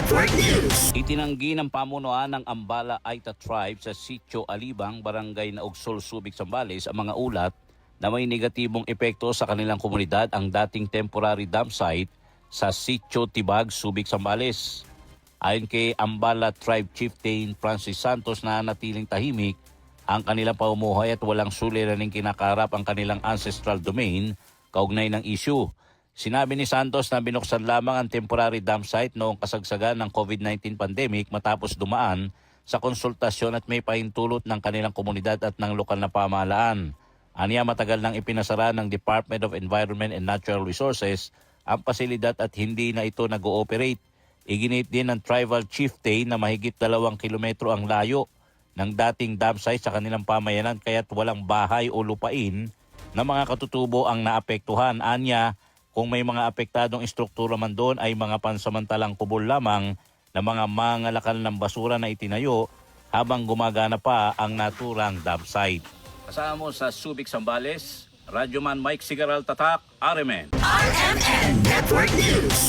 Network News. Itinanggi ng pamunuan ng Ambala Aita Tribe sa Sitio Alibang, Barangay Naugsol, Subic, Zambales ang mga ulat na may negatibong epekto sa kanilang komunidad ang dating temporary dam site sa Sitio Tibag, Subic, Zambales. Ayon kay Ambala Tribe Chieftain Francis Santos na natiling tahimik ang kanilang pamumuhay at walang suliraning kinakarap ang kanilang ancestral domain kaugnay ng issue. Sinabi ni Santos na binuksan lamang ang temporary dam site noong kasagsagan ng COVID-19 pandemic matapos dumaan sa konsultasyon at may pahintulot ng kanilang komunidad at ng lokal na pamahalaan. Aniya matagal nang ipinasara ng Department of Environment and Natural Resources ang pasilidad at hindi na ito nag-ooperate. Iginit din ng tribal chieftain na mahigit 2 kilometro ang layo ng dating dam site sa kanilang pamayanan kaya't walang bahay o lupain na mga katutubo ang naapektuhan. Anya, kung may mga apektadong istruktura man doon ay mga pansamantalang kubol lamang na mga mangalakal ng basura na itinayo habang gumagana pa ang naturang dam site. Kasama mo sa Subic, Zambales, Radyoman Mike Sigaral Tatak, RMN. RMN Network News.